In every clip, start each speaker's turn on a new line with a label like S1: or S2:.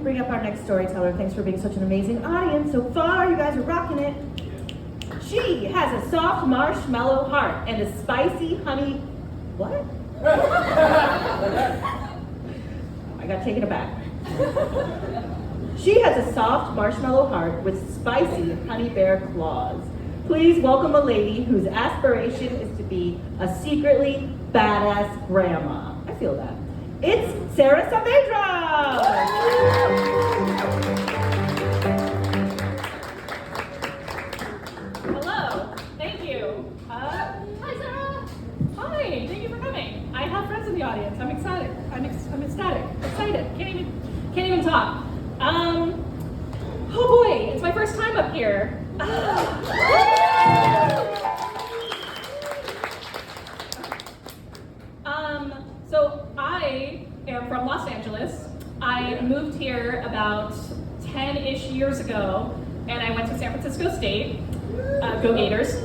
S1: bring up our next storyteller. Thanks for being such an amazing audience so far. You guys are rocking it. She has a soft marshmallow heart and a spicy honey... What? I got taken aback. She has a soft marshmallow heart with spicy honey bear claws. Please welcome a lady whose aspiration is to be a secretly badass grandma. I feel that. It's Sara Saavedra!
S2: Hello, thank you. Hi Sara! Hi, thank you for coming. I have friends in the audience. I'm excited. I'm ecstatic. Excited. Can't even talk. Oh boy, it's my first time up here. So I am from Los Angeles. I moved here about 10-ish years ago, and I went to San Francisco State. Go Gators.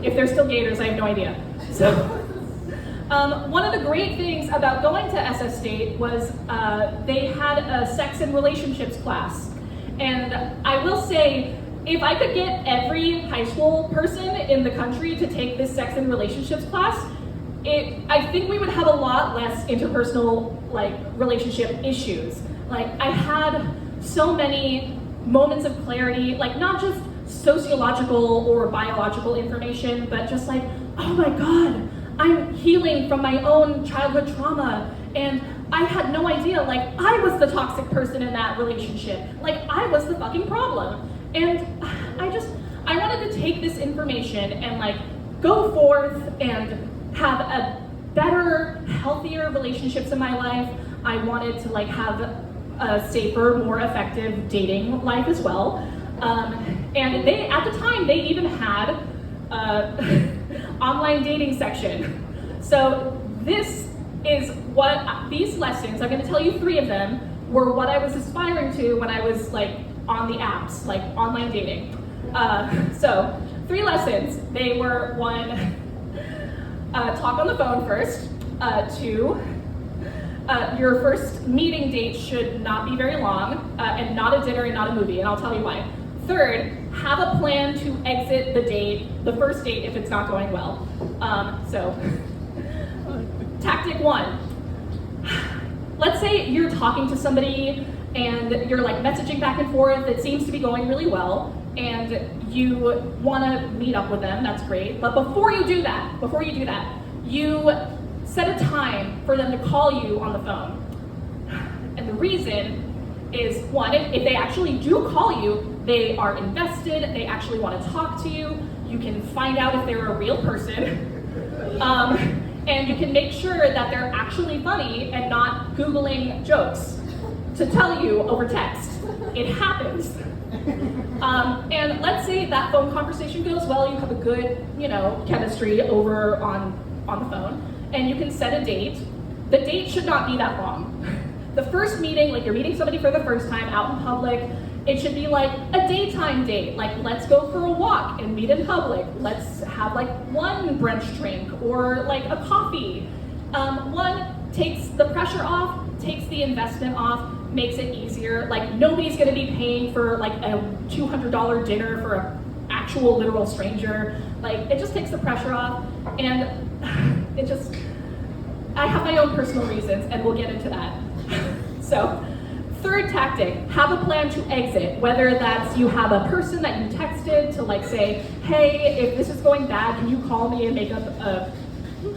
S2: If there's still Gators, I have no idea. So, one of the great things about going to SF State was they had a sex and relationships class. And I will say, if I could get every high school person in the country to take this sex and relationships class, I think we would have a lot less interpersonal relationship issues. I had so many moments of clarity, not just sociological or biological information, but just oh my God, I'm healing from my own childhood trauma, and I had no idea, I was the toxic person in that relationship. I was the fucking problem. And I wanted to take this information and go forth and have a better, healthier relationships in my life. I wanted to have a safer, more effective dating life as well. And at the time, they even had online dating section. So this is these lessons, I'm gonna tell you 3 of them, were what I was aspiring to when I was on the apps, online dating. So 3 lessons. They were 1, talk on the phone first. 2, your first meeting date should not be very long, and not a dinner and not a movie, and I'll tell you why. 3rd, have a plan to exit the first date if it's not going well. Tactic 1. Let's say you're talking to somebody and you're messaging back and forth, it seems to be going really well, and you wanna meet up with them, that's great. But before you do that, you set a time for them to call you on the phone. And the reason is, 1, if they actually do call you, they are invested, they actually wanna talk to you, you can find out if they're a real person, and you can make sure that they're actually funny and not Googling jokes to tell you over text. It happens. And let's say that phone conversation goes well, you have a good, chemistry over on the phone, and you can set a date. The date should not be that long. The first meeting, you're meeting somebody for the first time out in public, it should be a daytime date. Let's go for a walk and meet in public. Let's have 1 brunch drink or a coffee. 1 takes the pressure off, takes the investment off, makes it easier. Nobody's gonna be paying for a $200 dinner for an actual literal stranger. It just takes the pressure off, and I have my own personal reasons, and we'll get into that. So, 3rd tactic, have a plan to exit, whether that's you have a person that you texted to say, hey, if this is going bad, can you call me and make up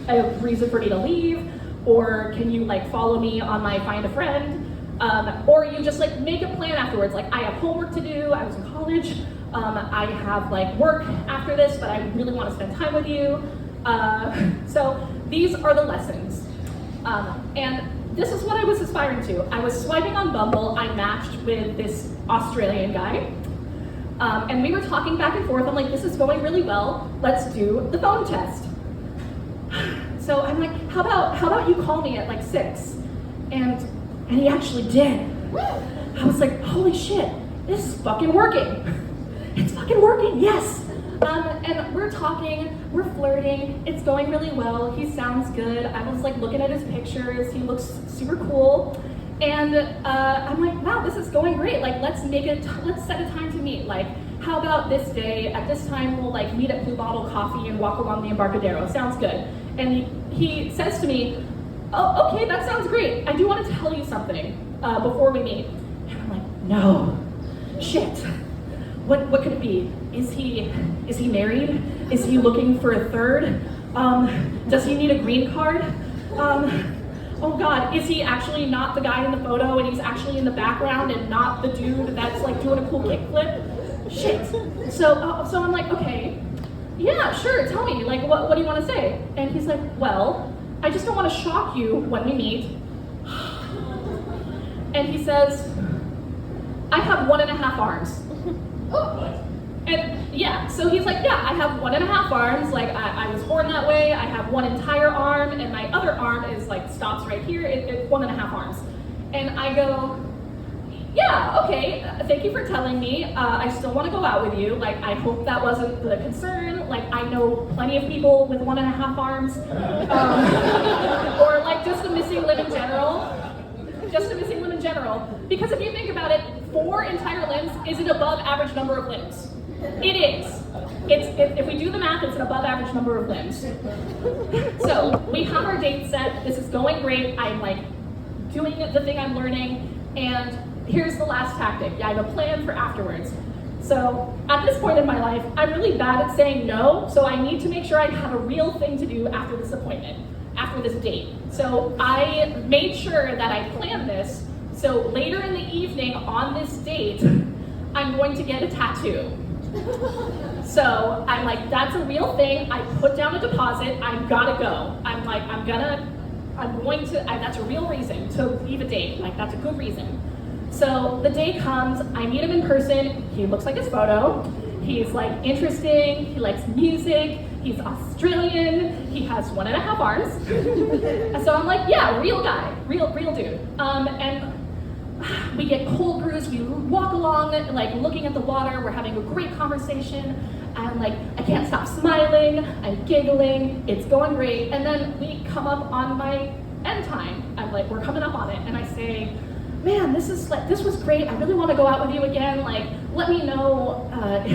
S2: a reason for me to leave? Or can you follow me on my find a friend? Or you just make a plan afterwards, I have homework to do, I was in college, I have work after this, but I really want to spend time with you. So these are the lessons. And this is what I was aspiring to. I was swiping on Bumble, I matched with this Australian guy, and we were talking back and forth. I'm this is going really well, let's do the phone test. So I'm how about you call me at 6? And he actually did. I was holy shit, this is fucking working. It's fucking working, yes. And we're talking, we're flirting, it's going really well, he sounds good. I was looking at his pictures, he looks super cool. And I'm like, wow, this is going great. Like, let's set a time to meet. Like, how about this day, at this time, we'll like meet at Blue Bottle Coffee and walk along the Embarcadero. Sounds good. And he says to me, oh, okay, that sounds great. I do want to tell you something before we meet. And I'm like, no, shit. What could it be? Is he married? Is he looking for a third? Does he need a green card? Oh God, is he actually not the guy in the photo and he's actually in the background and not the dude that's like doing a cool kickflip? Shit. So I'm like, okay, yeah, sure, tell me, like, what do you want to say? And he's like, well, I just don't want to shock you when we meet. And he says, I have 1.5 arms.
S3: What?
S2: And yeah, so he's like, yeah, I have 1.5 arms, like I was born that way, I have one entire arm, and my other arm is like, stops right here, it's 1.5 arms. And I go, yeah, okay, thank you for telling me, I still want to go out with you, like I hope that wasn't the concern, like I know plenty of people with 1.5 arms, or like just a missing limb in general. Just a missing limb in general. Because if you think about it, 4 entire limbs is an above average number of limbs. It is. If we do the math, it's an above average number of limbs. So we have our date set. This is going great. I'm like doing the thing I'm learning. And here's the last tactic. I have a plan for afterwards. So at this point in my life, I'm really bad at saying no. So I need to make sure I have a real thing to do after this appointment, after this date. So I made sure that I planned this. So later in the evening on this date, I'm going to get a tattoo. So I'm like, that's a real thing. I put down a deposit. I've got to go. I'm like, that's a real reason to leave a date. Like, that's a good reason. So the day comes, I meet him in person. He looks like his photo. He's like interesting. He likes music. He's Australian. He has 1.5 arms. And so I'm like, yeah, real guy, real dude. And we get cold brews. We walk along, like looking at the water. We're having a great conversation. I'm like, I can't stop smiling. I'm giggling. It's going great. And then we come up on my end time. I'm like, we're coming up on it. And I say, man, this was great. I really want to go out with you again. Like, let me know,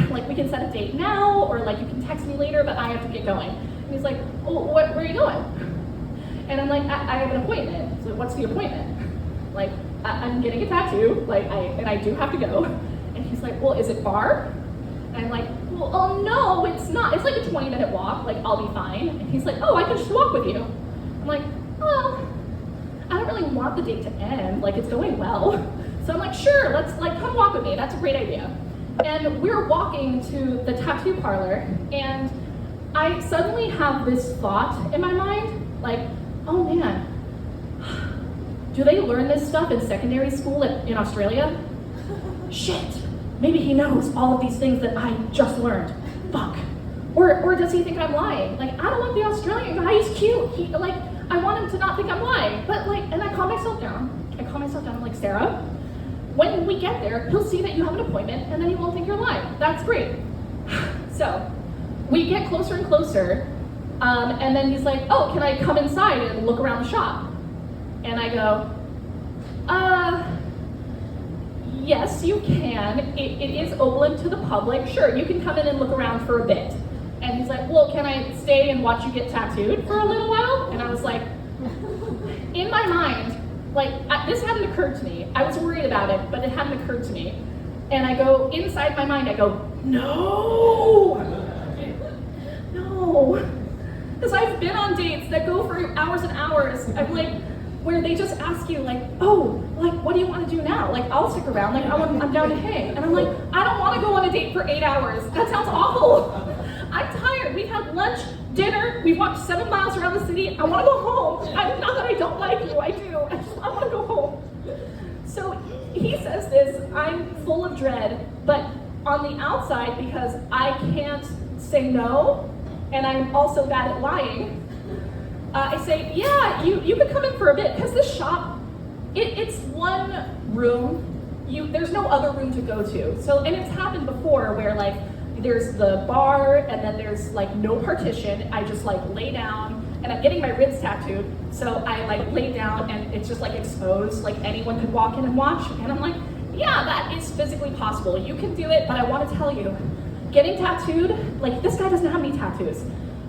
S2: like we can set a date now, or like you can text me later, but I have to get going. And he's like, oh, where are you going? And I'm like, I have an appointment. So what's the appointment? Like, I'm getting a tattoo, like, I do have to go. And he's like, well, is it far? And I'm like, well, oh no, it's not. It's like a 20-minute walk, like I'll be fine. And he's like, oh, I can just walk with you. I'm like, well, I don't really want the date to end, like it's going well. So I'm like, sure, let's like come walk with me, that's a great idea. And we're walking to the tattoo parlor, and I suddenly have this thought in my mind, like, oh man, do they learn this stuff in secondary school in Australia? Shit, maybe he knows all of these things that I just learned. Fuck. Or does he think I'm lying? Like, I don't want the Australian guy, he's cute. I want him to not think I'm lying. But like, and I calm myself down. I'm like, Sarah, when we get there, he'll see that you have an appointment and then he won't think you're lying. That's great. So we get closer and closer. And then he's like, oh, can I come inside and look around the shop? And I go, yes, you can. It is open to the public. Sure, you can come in and look around for a bit. And he's like, well, can I stay and watch you get tattooed for a little while? And I was like, in my mind, like, this hadn't occurred to me. I was worried about it, but it hadn't occurred to me. And I go, inside my mind, I go, no. Because I've been on dates that go for hours and hours. I'm like, where they just ask you, like, oh, like, what do you want to do now? Like, I'll stick around. Like, I'm down to hang. And I'm like, I don't want to go on a date for 8 hours. That sounds awful. I'm tired. We've had lunch, dinner. We've walked 7 miles around the city. I want to go home. Not that I don't like you. I do. I want to go home. So he says this. I'm full of dread. But on the outside, because I can't say no, and I'm also bad at lying, I say, yeah, you could come in for a bit, because this shop, it's one room. There's no other room to go to. So, and it's happened before where like there's the bar and then there's like no partition. I just like lay down and I'm getting my ribs tattooed. So I like lay down and it's just like exposed, like anyone could walk in and watch. And I'm like, yeah, that is physically possible. You can do it, but I want to tell you, getting tattooed, like this guy doesn't have any tattoos.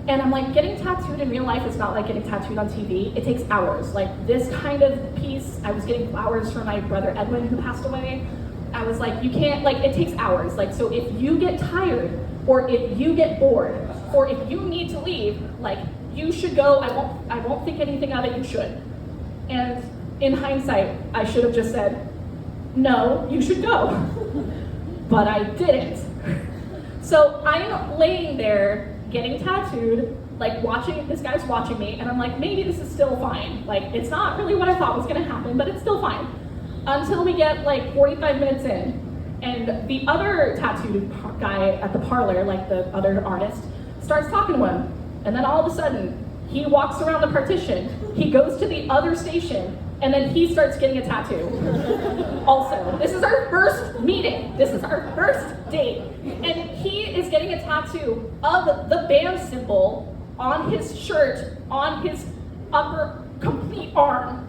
S2: And I'm like, getting tattooed in real life is not like getting tattooed on TV. It takes hours. Like this kind of piece, I was getting flowers for my brother Edwin who passed away. I was like, you can't, like it takes hours. Like, so if you get tired or if you get bored or if you need to leave, like you should go. I won't think anything of it, you should. And in hindsight, I should have just said, no, you should go. But I didn't. So I'm laying there getting tattooed, like watching, this guy's watching me, and I'm like, maybe this is still fine. Like, it's not really what I thought was gonna happen, but it's still fine. Until we get like 45 minutes in, and the other tattooed guy at the parlor, like the other artist, starts talking to him. And then all of a sudden, he walks around the partition, he goes to the other station, and then he starts getting a tattoo. Also, this is our first meeting. This is our first date. And he is getting a tattoo of the band symbol on his shirt, on his upper complete arm.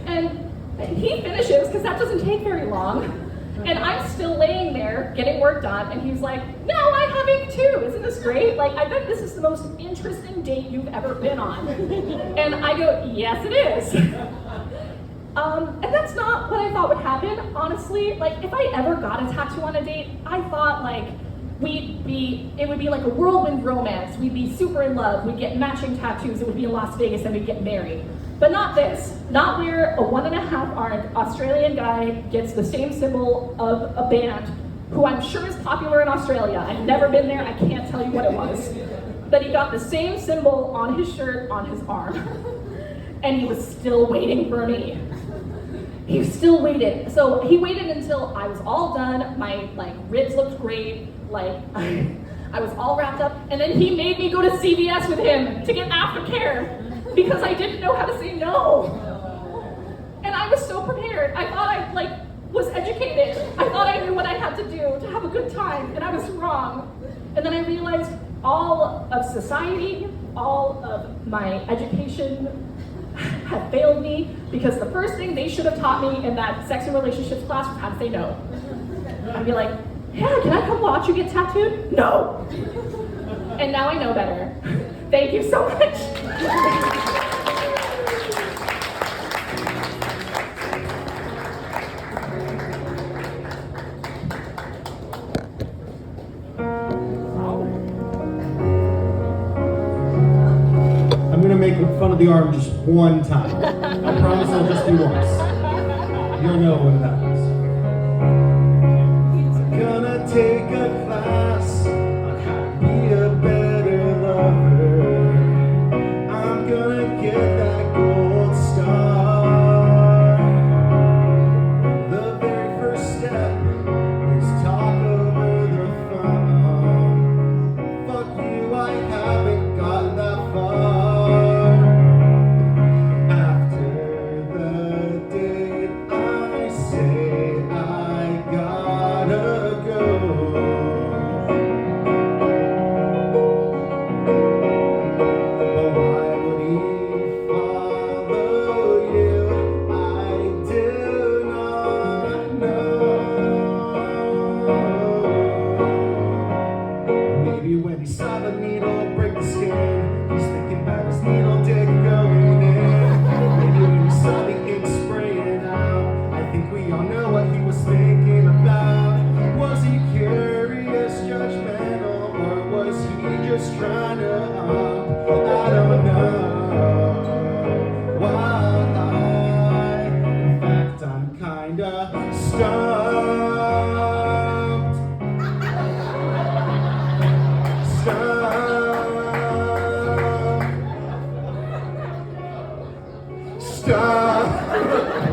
S2: And he finishes, because that doesn't take very long. And I'm still laying there getting work done, and he's like, no, I'm having two. Isn't this great? Like, I bet this is the most interesting date you've ever been on. And I go, yes, it is. And that's not what I thought would happen, honestly. Like, if I ever got a tattoo on a date, I thought, like, it would be like a whirlwind romance. We'd be super in love. We'd get matching tattoos. It would be in Las Vegas, and we'd get married. But not this. Not where a 1.5-armed Australian guy gets the same symbol of a band who I'm sure is popular in Australia. I've never been there, I can't tell you what it was. But he got the same symbol on his shirt, on his arm. And he was still waiting for me. He still waited. So he waited until I was all done, my ribs looked great, I was all wrapped up, and then he made me go to CVS with him to get aftercare. Because I didn't know how to say no. And I was so prepared. I thought I was educated. I thought I knew what I had to do to have a good time, and I was wrong. And then I realized all of society, all of my education had failed me, because the first thing they should have taught me in that sex and relationships class was how to say no. I'd be like, yeah, can I come watch you get tattooed? No. And now I know better. Thank you so much.
S3: I'm gonna make fun of the arm just one time. I promise I'll just do once. You'll know when it happens. I'm gonna take a class on how to be a better lover. I'm gonna get that gold star. The very first step is talk over the phone. Fuck you, I haven't got that far. After the date, I say I gotta go. When he saw the needle break the skin, he's thinking about his needle dick going in. Maybe when he saw the ink spraying out, I think we all know what he was thinking about. Was he curious, judgmental, or was he just trying to I don't know why. In fact, I'm kinda stumped. Stop.